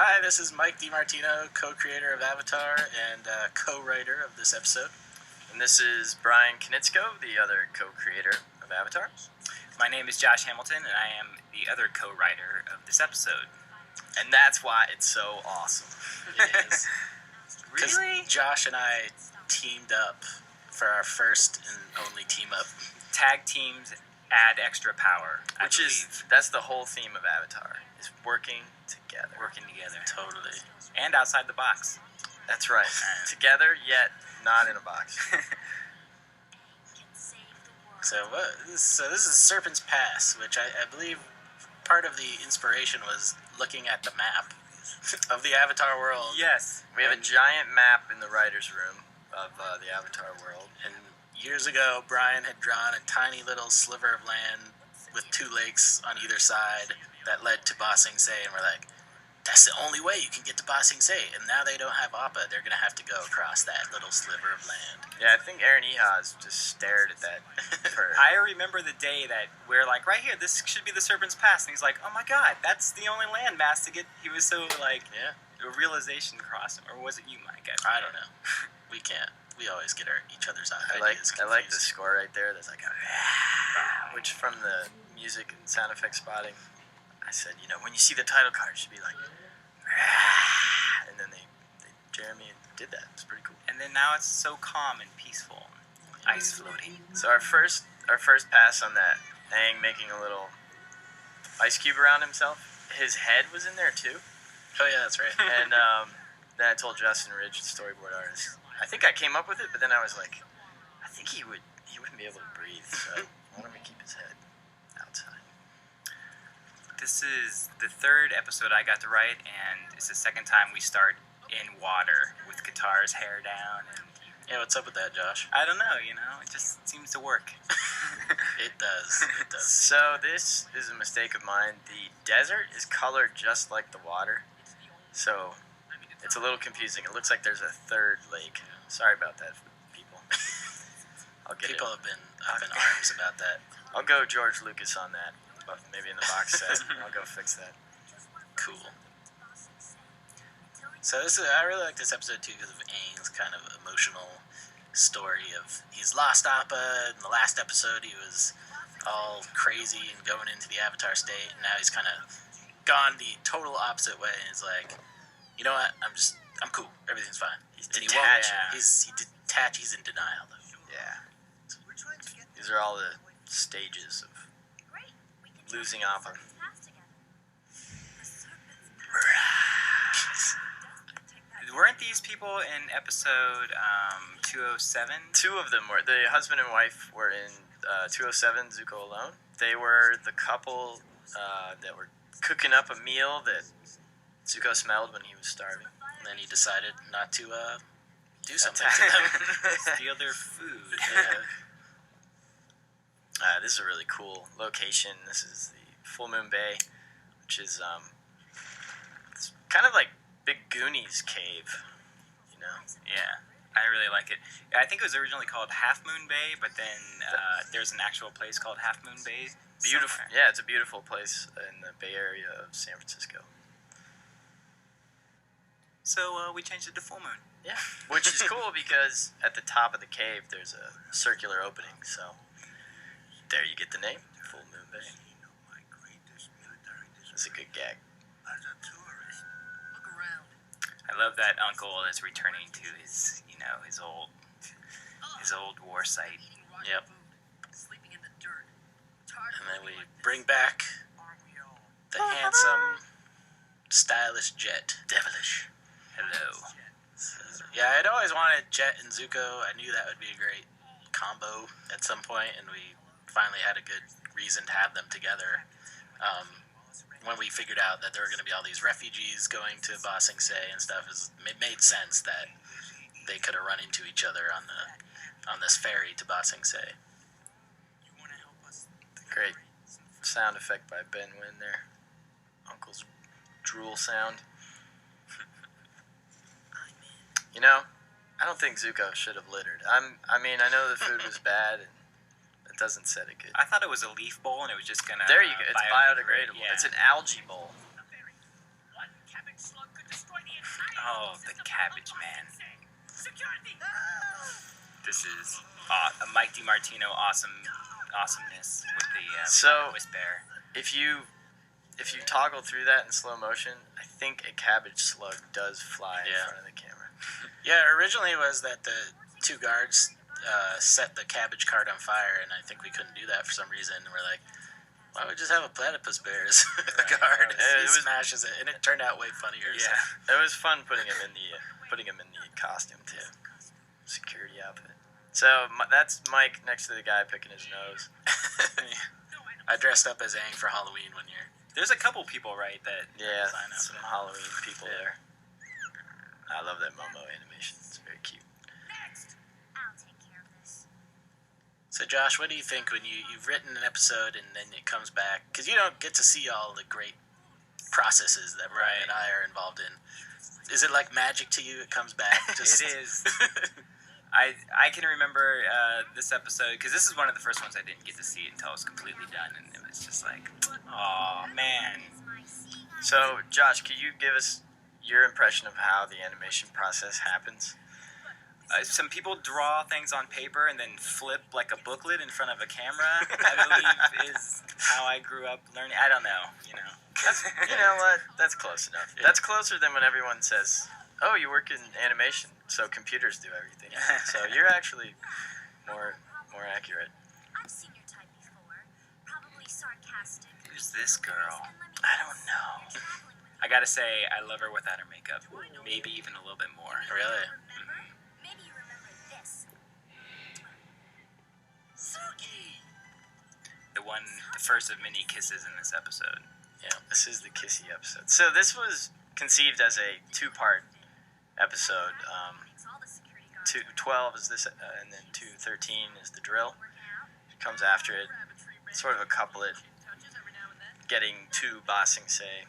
Hi, this is Mike DiMartino, co-creator of Avatar and co-writer of this episode. And this is Bryan Konietzko, the other co-creator of Avatar. My name is Josh Hamilton, and I am the other co-writer of this episode. And that's why it's so awesome. It is. Really? Josh and I teamed up for our first and only team up. Tag teams add extra power, That's the whole theme of Avatar, is working together. working together. Totally. And outside the box. That's right. Together, yet not in a box. So this is Serpent's Pass, which I believe part of the inspiration was looking at the map of the Avatar world. Yes. We have a giant map in the writer's room of the Avatar world. And years ago, Bryan had drawn a tiny little sliver of land with two lakes on either side that led to Ba Sing Se, and we're like, that's the only way you can get to Ba Sing Se. And now they don't have Appa. They're going to have to go across that little sliver of land. Yeah, I think Aaron Ehas just stared at that. I remember the day that we're like, right here, this should be the Serpent's Pass. And he's like, oh my god, that's the only landmass to get. He was so like, Yeah. a realization crossed him. Or was it you, Mike? I don't know. We can't. We always get each other's I ideas like the confused. score right there. There's like a which from the music and sound effect spotting, I said, when you see the title card, you should be like, and then Jeremy did that. It's pretty cool. And then now it's so calm and peaceful. Ice floating. So our first pass on that, Aang making a little ice cube around himself. His head was in there too. Oh yeah, that's right. And then I told Justin Ridge, the storyboard artist, I think I came up with it, but then I was like, I think he wouldn't be able to breathe, so why don't we keep his head outside? This is the third episode I got to write, and it's the second time we start in water with Qatar's hair down. And Yeah, what's up with that, Josh? I don't know, it just seems to work. It does. It does. So this is a mistake of mine. The desert is colored just like the water, so it's a little confusing. It looks like there's a third lake. Sorry about that, people. People have been up in arms about that. I'll go George Lucas on that, but maybe in the box set. I'll go fix that. Cool. So I really like this episode too because of Aang's kind of emotional story of he's lost Appa. In the last episode, he was all crazy and going into the Avatar state, and now he's kind of gone the total opposite way. And he's like, you know what? I'm cool. Everything's fine. He's And he detached. won't. He's detached. He's in denial though. Yeah. These are all the stages of losing Appa. Weren't these people in episode 207? Two of them were. The husband and wife were in 207, Zuko Alone. They were the couple that were cooking up a meal that Zuko smelled when he was starving. And then he decided not to do something to them. Steal their food. This is a really cool location. This is the Full Moon Bay, which is it's kind of like Big Goonies cave, Yeah, I really like it. I think it was originally called Half Moon Bay, but then there's an actual place called Half Moon Bay. Beautiful. somewhere. Yeah, it's a beautiful place in the Bay Area of San Francisco. So we changed it to Full Moon. Yeah, which is cool because at the top of the cave there's a circular opening, so there you get the name, Full Moon Bay. It's a good gag. I love that Uncle is returning to his, his old war site. Yep. And then we bring back the handsome, stylish Jet. Devilish. Hello. Yeah, I'd always wanted Jet and Zuko. I knew that would be a great combo at some point, and we finally had a good reason to have them together. When we figured out that there were going to be all these refugees going to Ba Sing Se and stuff, it made sense that they could have run into each other on this ferry to Ba Sing Se. Great sound effect by Ben Wynn there. Uncle's drool sound. I don't think Zuko should have littered. I know the food was bad, and it doesn't set it good. I thought it was a leaf bowl, and it was just gonna. There you go. It's biodegradable. Yeah. It's an algae bowl. the Cabbage Man. This is a Mike DiMartino awesomeness with the Whisk Bear. If you toggle through that in slow motion, I think a cabbage slug does fly in front of the camera. Yeah, originally it was that the two guards set the cabbage cart on fire, and I think we couldn't do that for some reason. We're like, why don't we just have a platypus bear as a guard? He smashes it, and it turned out way funnier. Yeah, so. It was fun putting him in the costume too. Security outfit. So that's Mike next to the guy picking his nose. I dressed up as Aang for Halloween one year. There's a couple people, right, that sign up. Some Halloween people there. I love that Momo animation. It's very cute. Next, I'll take care of this. So Josh, what do you think when you've written an episode and then it comes back? Because you don't get to see all the great processes that Bryan and I are involved in. Is it like magic to you? It comes back. It is. I can remember this episode, because this is one of the first ones I didn't get to see until it was completely done, and it was just like, oh man. So Josh, could you give us your impression of how the animation process happens? Some people draw things on paper and then flip like a booklet in front of a camera, I believe is how I grew up learning. I don't know, you know. You know what? That's close enough. Yeah. That's closer than when everyone says, oh, you work in animation, so computers do everything. So you're actually more accurate. I've seen your type before. Probably sarcastic. Who's this girl? I don't know. I gotta say, I love her without her makeup. Maybe even a little bit more. Really? Maybe you remember this. The first of many kisses in this episode. Yeah, this is the kissy episode. So this was conceived as a two-part episode. 212 is this, and then 213 is the drill. It comes after it. Sort of a couplet, getting to Ba Sing Se.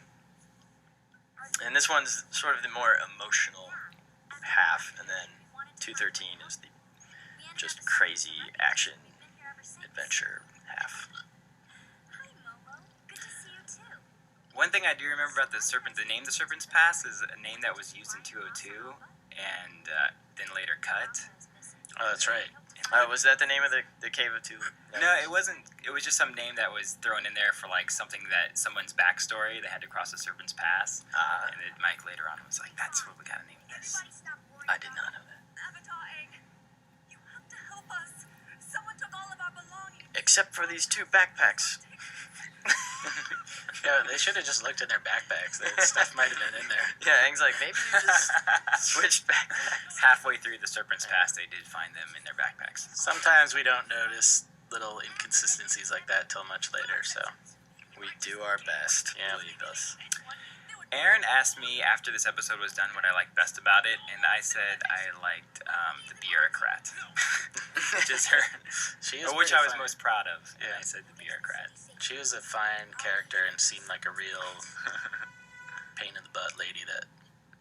And this one's sort of the more emotional half, and then 213 is the just crazy action adventure half. Hi, Momo. Good to see you too. One thing I do remember about the Serpent, the name the Serpent's Pass is a name that was used in 202 and then later cut. Oh, that's right. Was that the name of the Cave of Two? No, it wasn't. It was just some name that was thrown in there for like something that someone's backstory. They had to cross the Serpent's Pass. And then Mike later on was like, "That's what we gotta name this." Everybody stop worrying. I did not know that. Avatar Aang, you have to help us. Someone took all of our belongings. Except for these two backpacks. Yeah, they should have just looked in their backpacks. The stuff might have been in there. Yeah, Aang's like, maybe you just switched backpacks. Halfway through the Serpent's Pass, they did find them in their backpacks. Sometimes we don't notice little inconsistencies like that till much later, so. We do our best. Yeah. Believe us. Aaron asked me after this episode was done what I liked best about it, and I said I liked the bureaucrat, which is her, which I was most proud of. And I said the bureaucrat. She was a fine character and seemed like a real pain in the butt lady that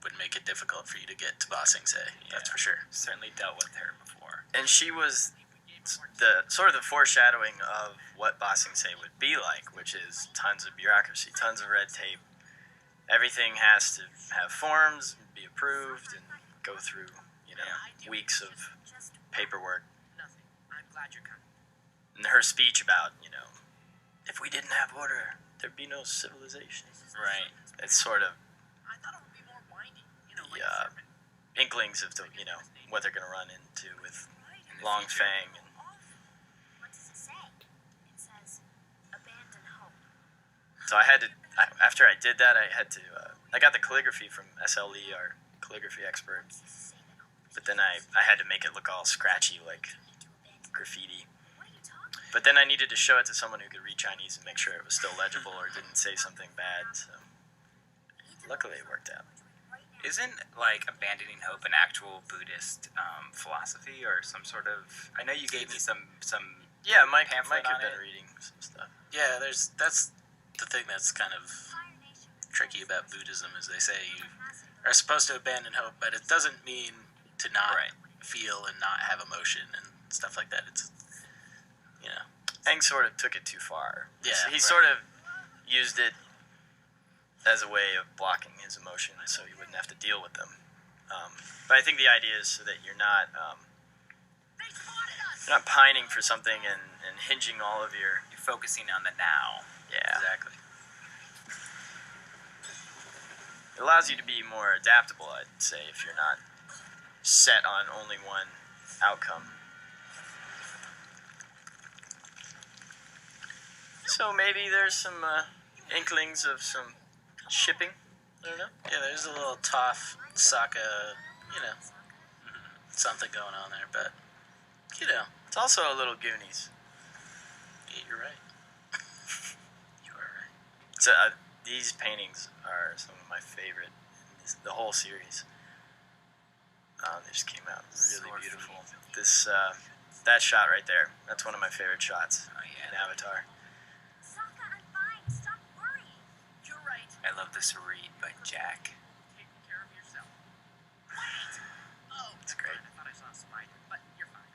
would make it difficult for you to get to Ba Sing Se. That's for sure. Certainly dealt with her before. And she was the sort of the foreshadowing of what Ba Sing Se would be like, which is tons of bureaucracy, tons of red tape. Everything has to have forms, be approved, and go through, weeks of paperwork. And her speech about, if we didn't have order, there'd be no civilization. Right. It's sort of the inklings of the, what they're going to run into with Long Fang. And What does it say? It says, abandon hope. so after I did that, I got the calligraphy from SLE, our calligraphy expert. But then I had to make it look all scratchy, like graffiti. What are you talking about? But then I needed to show it to someone who could read Chinese and make sure it was still legible or didn't say something bad. So luckily it worked out. Isn't like abandoning hope an actual Buddhist philosophy or some sort of? I know you gave me some. Yeah, Mike pamphlet had on been it. reading some stuff. Yeah, that's the thing that's kind of tricky about Buddhism is they say you are supposed to abandon hope, but it doesn't mean to not feel and not have emotion and stuff like that. It's, Aang sort of took it too far. Yeah, He sort of used it as a way of blocking his emotions so he wouldn't have to deal with them. But I think the idea is so that you're not pining for something and hinging all of your... You're focusing on the now. Yeah. Exactly. It allows you to be more adaptable, I'd say, if you're not set on only one outcome. So maybe there's some inklings of some shipping. I don't know. Yeah, there's a little Toph, Sokka, something going on there, but, It's also a little Goonies. yeah, you're right. You are right. So, these paintings are some of my favorite in the whole series. They just came out really beautiful. This, that shot right there, that's one of my favorite shots in Avatar. Sokka, I'm fine. Stop worrying. You're right. I love this read by Jack. Taking care of yourself. Wait! Oh, It's great. I thought I saw a spider, but you're fine.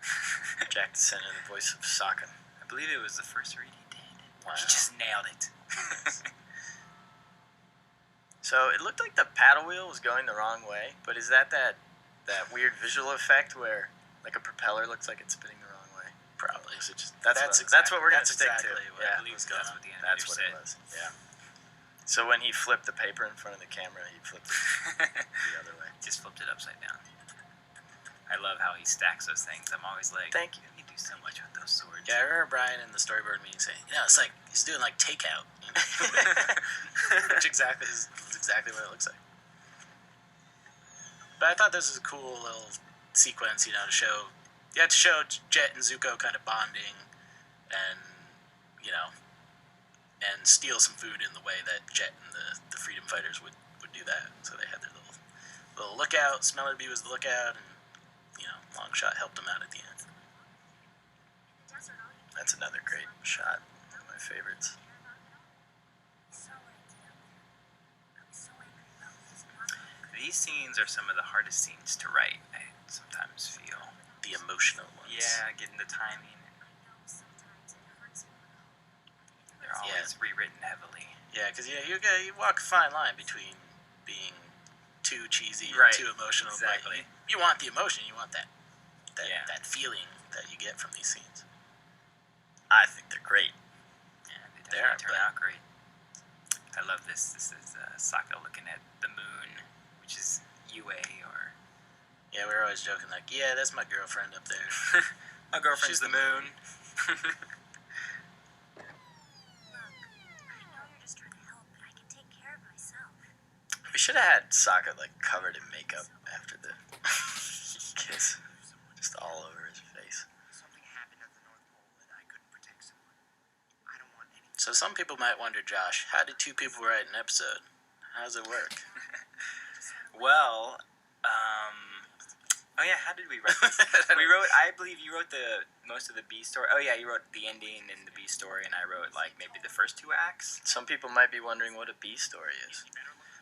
Jack Descendant, the voice of Sokka. I believe it was the first read he did. Wow. He just nailed it. So it looked like the paddle wheel was going the wrong way, but is that weird visual effect where like a propeller looks like it's spinning the wrong way? Probably. So that's what we're gonna stick exactly to. what I believe is going That's on. what the That's animator what said. it was. Yeah. So when he flipped the paper in front of the camera, he flipped it the other way. Just flipped it upside down. I love how he stacks those things. I'm always like, Thank you. You do so much with those swords. Yeah, I remember Brian in the storyboard meeting saying, it's like he's doing like takeout. Which is exactly what it looks like. But I thought this was a cool little sequence, to show Jet and Zuko kind of bonding and, and steal some food in the way that Jet and the freedom fighters would do that. So they had their little lookout. Smellerby was the lookout, and, Longshot helped them out at the end. That's another great shot. One of my favorites. These scenes are some of the hardest scenes to write, I sometimes feel. The emotional ones. Yeah, getting the timing. They're always rewritten heavily. Yeah, because you walk a fine line between being too cheesy Right. and too emotional. Exactly. But you want the emotion. You want that Yeah. feeling that you get from these scenes. I think they're great. Yeah, they They are, definitely turn but- out great. I love this. This is Sokka looking at the moon, which is UA or... Yeah, we were always joking like, yeah, that's my girlfriend up there. My girlfriend's She's the the moon. Look, I know you're just trying to help, but I can take care of myself. We should have had Sokka covered in makeup after the kiss, just all over his face. Something happened at the North Pole and I couldn't protect someone. I don't want any. So some people might wonder, Josh, how did two people write an episode? How does it work? Well, oh yeah, how did we write this? I believe you wrote most of the B story. Oh yeah, you wrote the ending and the B story, and I wrote maybe the first 2 acts. Some people might be wondering what a B story is.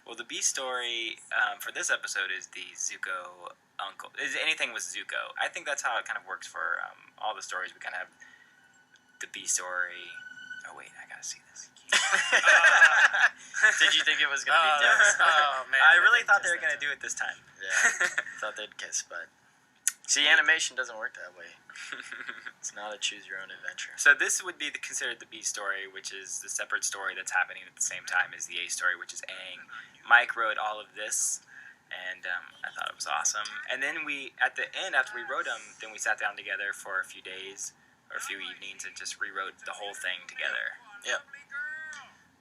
Well, the B story for this episode is the Zuko uncle. Is anything with Zuko? I think that's how it kind of works for all the stories. We kind of have the B story. Oh wait, I gotta see this. Did you think it was going to be different? Oh, man. I really thought they were gonna do it this time. Yeah, thought they'd kiss, but see, animation doesn't work that way. It's not a choose your own adventure. So this would be considered the B story, which is the separate story that's happening at the same time as the A story, which is Aang. Mike wrote all of this, and I thought it was awesome. And then at the end, after we wrote them, then we sat down together for a few days or a few evenings and just rewrote the whole thing together. Yep.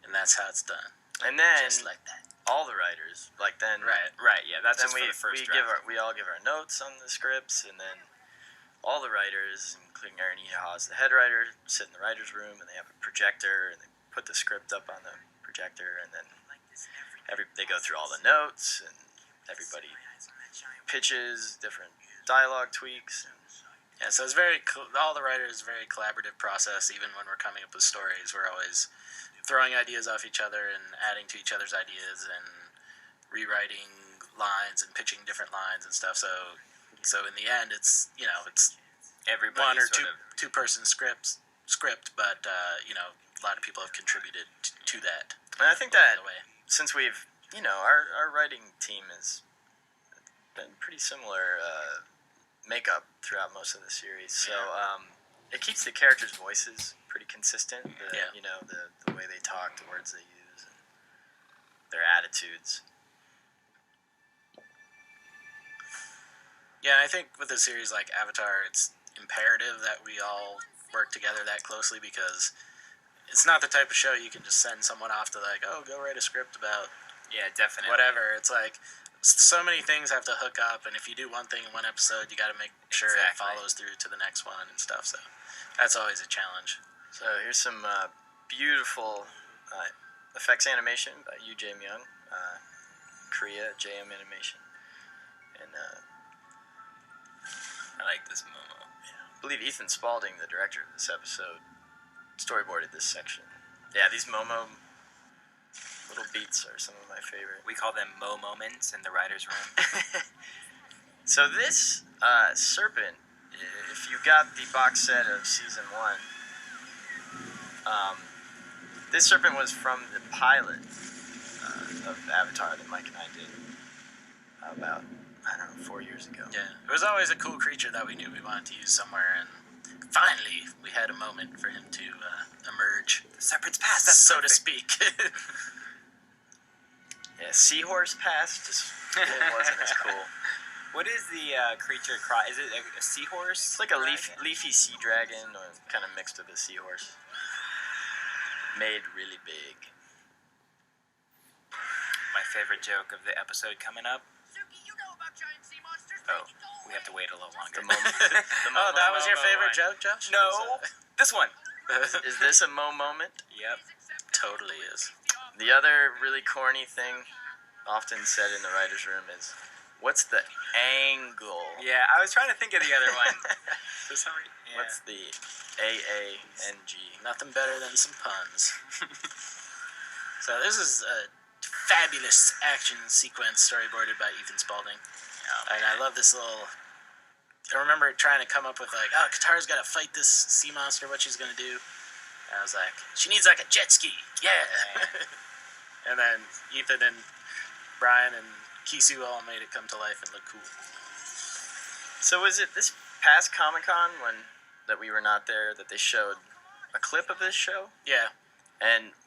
And that's how it's done. And then Just like that. all the writers, Right, yeah, that's then just for the first we draft. we all give our notes on the scripts, and then all the writers, including Aaron Eha's the head writer, sit in the writers' room, and they have a projector, and they put the script up on the projector, and then they go through all the notes, and everybody pitches different dialogue tweaks. Yeah, so it's all the writers, very collaborative process. Even when we're coming up with stories, we're always throwing ideas off each other and adding to each other's ideas and rewriting lines and pitching different lines and stuff. So in the end, it's Everybody one or sort of, two person script, but a lot of people have contributed to that. And I think along that the way. since we've, our writing team is been pretty similar makeup throughout most of the series. So it keeps the characters' voices pretty consistent. You know, the way they talk, the words they use, and their attitudes. Yeah, I think with a series like Avatar, it's imperative that we all work together that closely because it's not the type of show you can just send someone off to like, oh, go write a script about definitely whatever. It's like so many things have to hook up, and if you do one thing in one episode, you got to make sure it follows through to the next one and stuff. So that's always a challenge. So here's some beautiful effects animation by Yu Jae Myung, Korea JM Animation, and I like this Momo. I believe Ethan Spalding, the director of this episode, storyboarded this section. Yeah, these Momo little beats are some of my favorite. We call them Mo moments in the writer's room. So this Serpent, if you got the box set of season 1, this Serpent was from the pilot of Avatar that Mike and I did about, I don't know, 4 years ago. Yeah, it was always a cool creature that we knew we wanted to use somewhere, and finally we had a moment for him to emerge. The Serpent's past, so to speak. Yeah, Seahorse Pass just really wasn't as cool. What is the creature? Is it a seahorse? It's like a leafy sea dragon, or kind of mixed with a seahorse. Made really big. My favorite joke of the episode coming up. Suki, you know about giant sea monsters. Oh, we have to wait a little longer. Oh, that was your favorite joke, Josh? No, this one. Is this a Mo moment? Yep. Totally is. The other really corny thing often said in the writer's room is, what's the angle? Yeah, I was trying to think of the other one. For some reason, yeah. What's the AANG? Nothing better than some puns. So this is a fabulous action sequence storyboarded by Ethan Spalding. And I love this little... I remember trying to come up with like, oh, Katara's got to fight this sea monster, what she's going to do. And I was like, she needs like a jet ski. Yeah. And then Ethan and Bryan and Kisu all made it come to life and look cool. So was it this past Comic-Con that we were not there that they showed a clip of this show? Yeah. And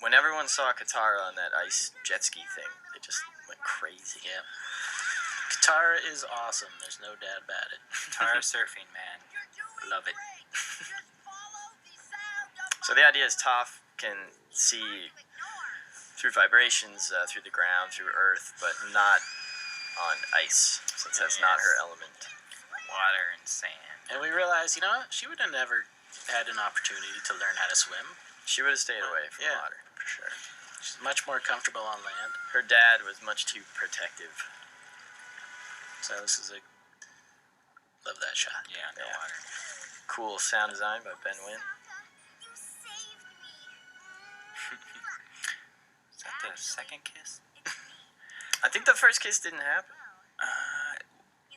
when everyone saw Katara on that ice jet ski thing, they just went crazy. Yeah. Katara is awesome. There's no doubt about it. Katara surfing, man. Love it. So the idea is Toph can see through vibrations, through the ground, through Earth, but not on ice, since that's not her element. Water and sand. And we realized, you know what? She would have never had an opportunity to learn how to swim. She would have stayed away from water, for sure. She's much more comfortable on land. Her dad was much too protective. So this is love that shot. Yeah, no water. Cool sound design by Ben Wynn. You saved me. Is that the second kiss? I think the first kiss didn't happen.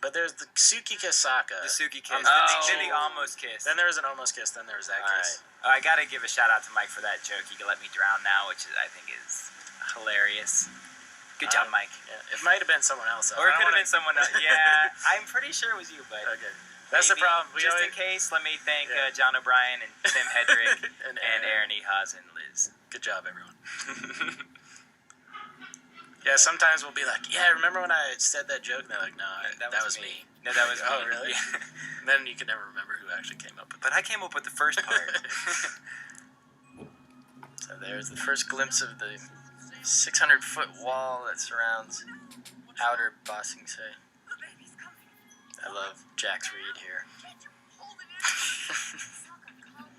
But there's the Suki kiss Sokka. The Suki kiss. Oh. Then the almost kiss. Then there was an almost kiss. Then there was that kiss. I gotta give a shout out to Mike for that joke. You can let me drown now, which I think is hilarious. Good job, Mike. Yeah, it might have been someone else. Or it could have been someone else. Yeah, I'm pretty sure it was you, but okay. That's the problem. Just in case, let me thank John O'Brien and Tim Hedrick and Aaron E. Haas and Liz. Good job, everyone. Yeah, sometimes we'll be like, yeah, remember when I said that joke? And they're like, no, that was me. No, that was me. Oh, really? Yeah. And then you can never remember who actually came up with it. But I came up with the first part. So there's the first glimpse of the 600-foot wall that surrounds outer Ba Sing Se. I love Jax Reed here. Calm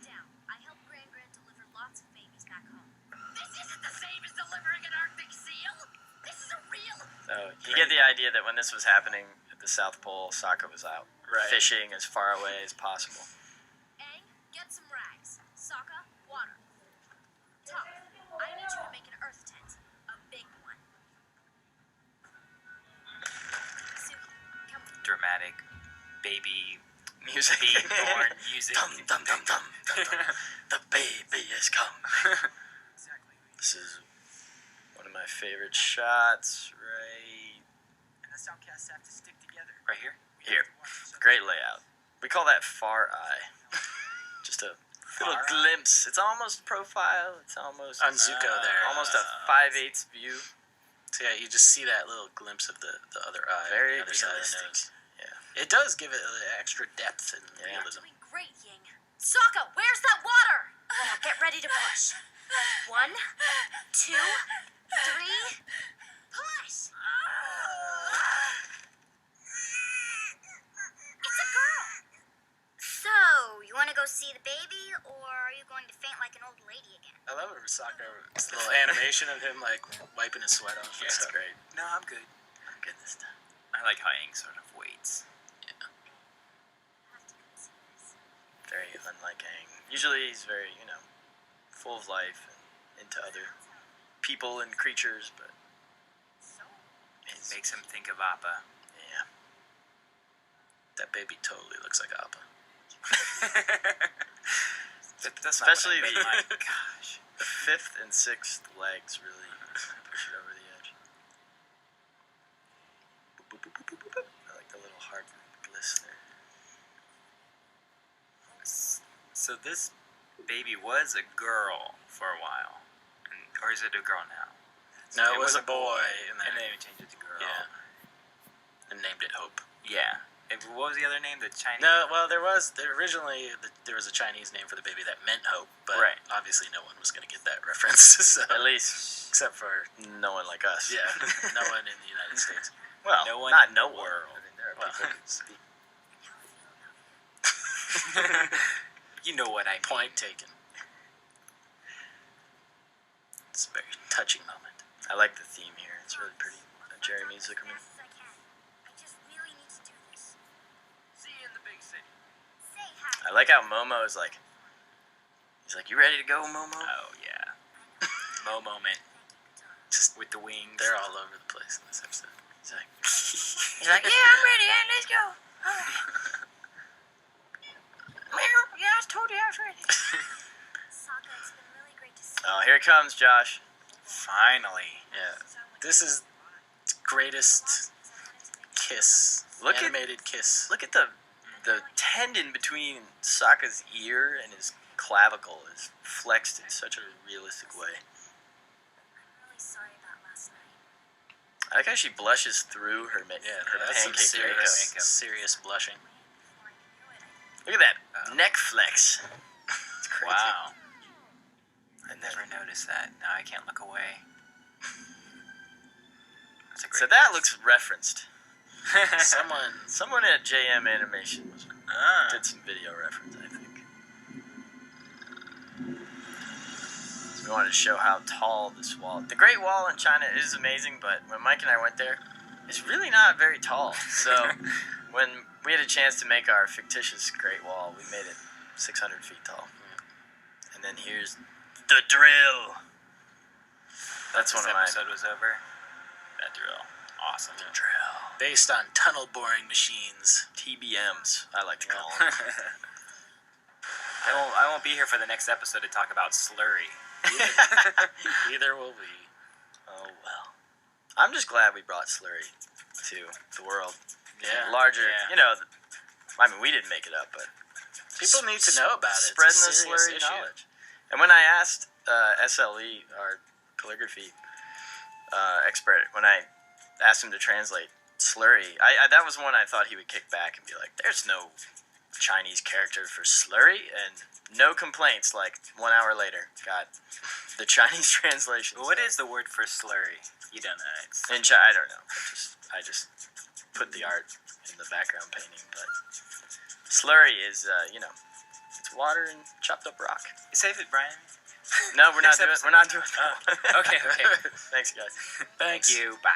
down. I helped Gran deliver lots of babies back home. This isn't the same as delivering an Arctic seal. This is a real... So you get the idea that when this was happening at the South Pole, Sokka was out fishing as far away as possible. Aang, get some rags. Sokka, water. Toph, I need you to make an earth tent. A big one. Suki, come with me. Dramatic baby Music. being born music. Dum, dum, dum, dum, dum, dum. The baby has come. Exactly. This is one of my favorite shots, right us outcasts have to stick together. Right here. Here. Great layout. We call that far eye. Just a little Far eye? glimpse. It's almost profile. It's almost On Zuko there. almost a 5/8 view. So yeah, you just see that little glimpse of the other eye, Very on the other side of the realistic. nose. Yeah. It does give it extra depth and Yeah. realism. Doing great, Ying. Sokka, where's that water? Now get ready to push. 1, 2, 3, push! It's a girl. So, you want to go see the baby, or are you going to faint like an old lady again? I love it, Sokka's little animation of him like wiping his sweat off. Yeah, and That's stuff. great. No, I'm good. I'm good this time. I like how Aang sort of waits. Have to go see this. Very unlike Aang. Usually he's very, full of life and into other people and creatures, but So, It makes him think of Appa. yeah. That baby totally looks like Appa. That's not Especially what I the- meant. My gosh. The 5th and 6th legs really push it over the edge. Boop, boop, boop, boop, boop, boop. I like the little heart bliss there. So this baby was a girl for a while, or is it a girl now? No, it was a boy, and and then then we changed it to girl. yeah, and named it Hope. Yeah. And what was the other name? The Chinese. No, well, there was a Chinese name for the baby that meant hope, but Right. obviously no one was going to get that reference. So, At least except for no one like us. yeah, no one in the United States. Well, No one not in no the one. world. I mean, there are Well. people who speak. You know what I mean. Point taken. It's a very touching moment. I like the theme here. It's really pretty. Jeremy Zuckerman. As fast as I can. I just really need to do this. See you in the big city. Say hi. I like how Momo is like, he's like, you ready to go, Momo? Oh yeah. Mo moment Just with the wings. they're all over the place in this episode. He's like, He's like, yeah, I'm ready, and let's go. Yeah, I told you I was ready. Sokka, it's been really great to see you. Oh, here it comes, Josh. Finally. yeah, this is greatest kiss, Look at- animated kiss. Look at the tendon between Sokka's ear and his clavicle is flexed in such a realistic way. I'm really sorry about last night. I like how she blushes through her Yeah, her that's some pancake serious, makeup. serious blushing. Look at that neck flex. It's crazy. Wow. I never noticed that. Now I can't look away. That's a great So that looks referenced. Someone, Someone at JM Animation Ah. did some video reference, I think. So we wanted to show how tall this wall. The Great Wall in China is amazing, but when Mike and I went there, it's really not very tall. So when we had a chance to make our fictitious Great Wall, we made it 600 feet tall. And then here's the drill. That's This one of my episode was over. That drill. Awesome. drill. based on tunnel boring machines. TBMs, I like to call them. I won't be here for the next episode to talk about slurry. Either will we. Oh well. I'm just glad we brought Slurry to the world. Yeah. Larger, Yeah. I mean, we didn't make it up, but People need to know about it. It's a Spreading the serious Slurry issue. knowledge. And when I asked SLE, our calligraphy expert, when I asked him to translate Slurry, I that was one I thought he would kick back and be like, "There's no Chinese character for Slurry," and no complaints. Like 1 hour later, got the Chinese translation. What is the word for slurry? You don't know. It's In China? I don't know. I just put the art in the background painting, but Slurry is it's water and chopped up rock. save it, Brian. No, we're not Next doing. episode. We're not doing. Oh, okay. Thanks, guys. Thanks. Thank you. Bye.